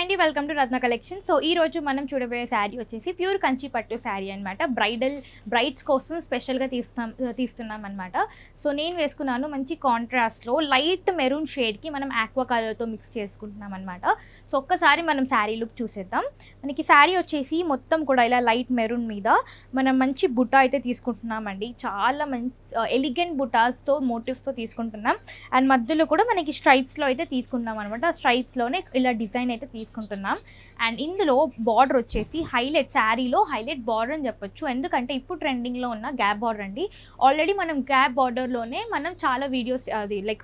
అండి, welcome to Ratna collection. So ఈ రోజు మనం చూడబోయే శారీ వచ్చేసి ప్యూర్ కంచి పట్టు శారీ అనమాట. బ్రైడ్స్ కోసం స్పెషల్గా తీస్తున్నాం అనమాట. సో నేను వేసుకున్నాను మంచి కాంట్రాస్ట్లో లైట్ మెరూన్ షేడ్కి మనం ఆక్వా కలర్తో మిక్స్ చేసుకుంటున్నాం అనమాట. సో ఒక్కసారి మనం శారీ లుక్ చూసేద్దాం. మనకి శారీ వచ్చేసి మొత్తం కూడా ఇలా లైట్ మెరూన్ మీద మనం మంచి బుట్ట అయితే తీసుకుంటున్నామండి. చాలా మంచి ఎలిగెంట్ బుటాస్తో మోటివ్స్తో తీసుకుంటున్నాం. అండ్ మధ్యలో కూడా మనకి స్ట్రైప్స్లో అయితే తీసుకుంటున్నాం అనమాట. ఆ స్ట్రైప్స్లోనే ఇలా డిజైన్ అయితే తీసుకుంటున్నాం. అండ్ ఇందులో బార్డర్ వచ్చేసి శారీలో హైలైట్ బార్డర్ అని చెప్పొచ్చు. ఎందుకంటే ఇప్పుడు ట్రెండింగ్లో ఉన్న గ్యాప్ బార్డర్ అండి. ఆల్రెడీ మనం గ్యాప్ బార్డర్లోనే మనం చాలా వీడియోస్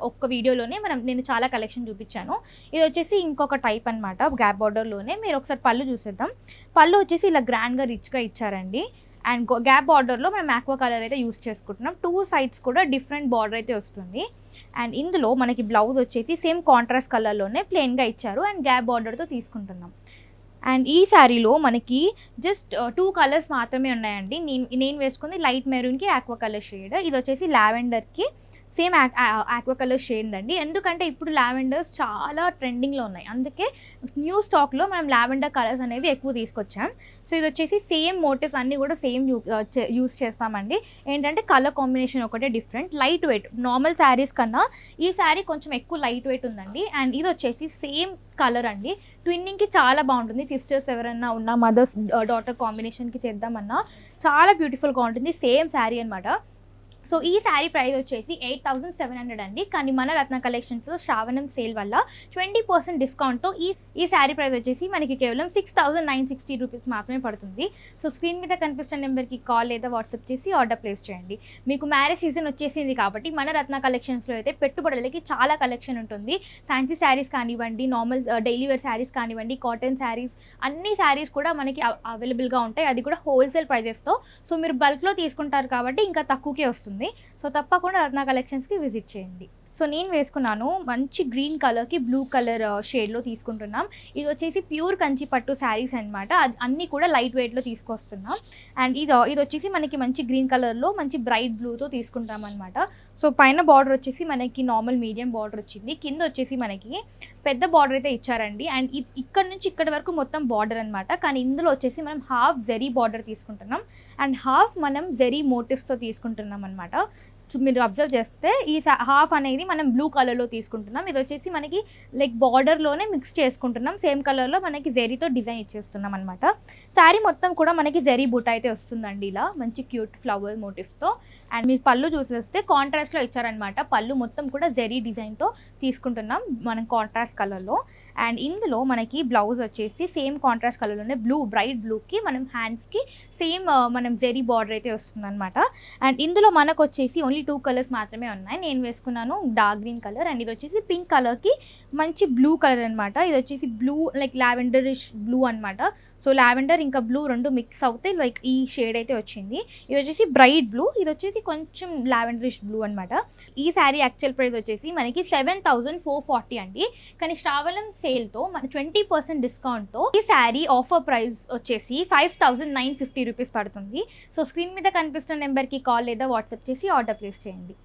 ఒక్క వీడియోలోనే నేను చాలా కలెక్షన్ చూపించాను. ఇది వచ్చేసి ఇంకొక టైప్ అనమాట. గ్యాప్ బార్డర్లోనే మీరు ఒకసారి పళ్ళు చూసేద్దాం. పళ్ళు వచ్చేసి ఇలా గ్రాండ్గా రిచ్గా ఇచ్చారండి. అండ్ గ్యాప్ బార్డర్లో మనం ఆక్వా కలర్ అయితే యూస్ చేసుకుంటున్నాం. 2 సైడ్స్ కూడా డిఫరెంట్ బార్డర్ అయితే వస్తుంది. అండ్ ఇందులో మనకి బ్లౌజ్ వచ్చేసి సేమ్ కాంట్రాస్ట్ కలర్లోనే ప్లెయిన్గా ఇచ్చారు అండ్ గ్యాప్ బార్డర్తో తీసుకుంటున్నాం. అండ్ ఈ శారీలో మనకి జస్ట్ 2 కలర్స్ మాత్రమే ఉన్నాయండి. నేను వేసుకుంది లైట్ మెరూన్కి ఆక్వా కలర్ షేడ్. ఇది వచ్చేసి లావెండర్కి సేమ్ ఆక్వా కలర్ షేడ్ అండి. ఎందుకంటే ఇప్పుడు లావెండర్స్ చాలా ట్రెండింగ్లో ఉన్నాయి. అందుకే న్యూ స్టాక్లో మనం లావెండర్ కలర్స్ అనేవి ఎక్కువ తీసుకొచ్చాం. సో ఇది వచ్చేసి సేమ్ మోటివ్స్ అన్నీ కూడా సేమ్ యూస్ చేస్తామండి. ఏంటంటే కలర్ కాంబినేషన్ ఒకటే different. Light weight normal saris కన్నా ఈ శారీ కొంచెం ఎక్కువ లైట్ వెయిట్ ఉందండి. అండ్ ఇది వచ్చేసి సేమ్ కలర్ అండి. ట్విన్నింగ్కి చాలా బాగుంటుంది. సిస్టర్స్ ఎవరైనా ఉన్న మదర్స్ డాటర్ కాంబినేషన్కి చేద్దామన్నా చాలా బ్యూటిఫుల్గా ఉంటుంది. సేమ్ శారీ అనమాట. సో ఈ శారీ ప్రైస్ వచ్చేసి 8,700 అండి. కానీ మన రత్న కలెక్షన్స్లో శ్రావణం సేల్ వల్ల 20% డిస్కౌంట్తో ఈ శారీ ప్రైస్ వచ్చేసి మనకి కేవలం 6,960 రూపీస్ మాత్రమే పడుతుంది. సో స్క్రీన్ మీద కనిపిస్తున్న నెంబర్కి కాల్ లేదా వాట్సాప్ చేసి ఆర్డర్ ప్లేస్ చేయండి. మీకు మ్యారేజ్ సీజన్ వచ్చేసింది కాబట్టి మన రత్న కలెక్షన్స్లో అయితే పెట్టుబడులకి చాలా కలెక్షన్ ఉంటుంది. ఫ్యాన్సీ శారీస్ కానివ్వండి, నార్మల్ డైలీ వేర్ శారీస్ కానివ్వండి, కాటన్ శారీస్, అన్ని శారీస్ కూడా మనకి అవైలబుల్గా ఉంటాయి. అది కూడా హోల్సేల్ ప్రైజెస్తో. సో మీరు బల్క్లో తీసుకుంటారు కాబట్టి ఇంకా తక్కువకే వస్తుంది. సో తప్పకుండా రత్న కలెక్షన్స్కి విజిట్ చేయండి. సో నేను వేసుకున్నాను మంచి గ్రీన్ కలర్కి బ్లూ కలర్ షేడ్లో తీసుకుంటున్నాం. ఇది వచ్చేసి ప్యూర్ కంచి పట్టు శారీస్ అనమాట. అన్నీ కూడా లైట్ వెయిట్లో తీసుకొస్తున్నాం. అండ్ ఇది వచ్చేసి మనకి మంచి గ్రీన్ కలర్లో మంచి బ్రైట్ బ్లూతో తీసుకుంటాం అనమాట. సో పైన బార్డర్ వచ్చేసి మనకి నార్మల్ మీడియం బార్డర్ వచ్చింది. కింద వచ్చేసి మనకి పెద్ద బార్డర్ అయితే ఇచ్చారండి. అండ్ ఇక్కడ నుంచి ఇక్కడ వరకు మొత్తం బార్డర్ అనమాట. కానీ ఇందులో వచ్చేసి మనం హాఫ్ జెరీ బార్డర్ తీసుకుంటున్నాం అండ్ హాఫ్ మనం జెరీ మోటివ్స్తో తీసుకుంటున్నాం అనమాట. సో మీరు అబ్జర్వ్ చేస్తే ఈ హాఫ్ అనేది మనం బ్లూ కలర్లో తీసుకుంటున్నాం. ఇది వచ్చేసి మనకి బార్డర్లోనే మిక్స్ చేసుకుంటున్నాం. సేమ్ కలర్లో మనకి జెరీతో డిజైన్ ఇచ్చేస్తున్నాం అనమాట. శారీ మొత్తం కూడా మనకి జెరీ బూట అయితే వస్తుందండి. ఇలా మంచి క్యూట్ ఫ్లవర్ మోటివ్స్తో. అండ్ మీరు పళ్ళు చూసేస్తే కాంట్రాస్ట్లో ఇచ్చారనమాట. పళ్ళు మొత్తం కూడా జెరీ డిజైన్తో తీసుకుంటున్నాం మనం కాంట్రాస్ట్ కలర్లో. అండ్ ఇందులో మనకి బ్లౌజ్ వచ్చేసి సేమ్ కాంట్రాస్ట్ కలర్లోనే బ్రైట్ బ్లూకి మనం హ్యాండ్స్కి సేమ్ మనం జెరీ బార్డర్ అయితే వస్తుందన్నమాట. అండ్ ఇందులో మనకు వచ్చేసి ఓన్లీ 2 కలర్స్ మాత్రమే ఉన్నాయి. నేను వేసుకున్నాను డార్క్ గ్రీన్ కలర్ అండ్ ఇది వచ్చేసి పింక్ కలర్కి మంచి బ్లూ కలర్ అనమాట. ఇది వచ్చేసి బ్లూ లావెండరిష్ బ్లూ అనమాట. సో లావెండర్ ఇంకా బ్లూ రెండు మిక్స్ అవుతాయి. ఈ షేడ్ అయితే వచ్చింది. ఇది వచ్చేసి బ్రైట్ బ్లూ, ఇది వచ్చేసి కొంచెం లావెండరిష్ బ్లూ అనమాట. ఈ శారీ యాక్చువల్ ప్రైస్ వచ్చేసి మనకి 7,440 అండి. కానీ శ్రావణం సేల్తో మన 20% డిస్కౌంట్తో ఈ శారీ ఆఫర్ ప్రైస్ వచ్చేసి 5,950 రూపీస్ పడుతుంది. సో స్క్రీన్ మీద కనిపిస్తున్న నెంబర్కి కాల్ లేదా వాట్సాప్ చేసి ఆర్డర్ ప్లేస్ చేయండి.